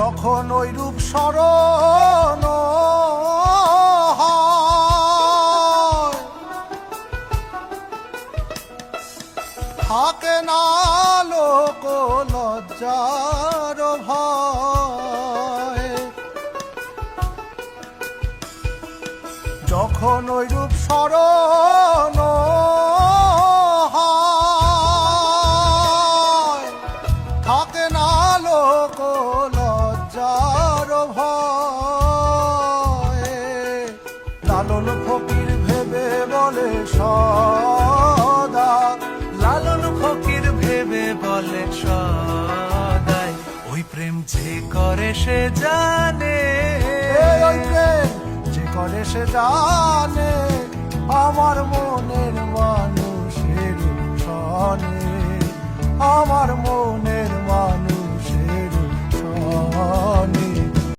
যখন ওই রূপ স্মরণ হয়, থাকে না লোক লজ্জার ভয়। যখন ওই রূপ স্মরণ হয়, থাকে না লোক লজ্জার ভয়। লালন ফকির ভেবে বলে সদা, লালন ফকির ভেবে বলে সদাই, ওই প্রেম যে করে সে জানে, ওই প্রেম যে করে সে জানে, আমার মনের মানুষের সনে, আমার মনের মানুষ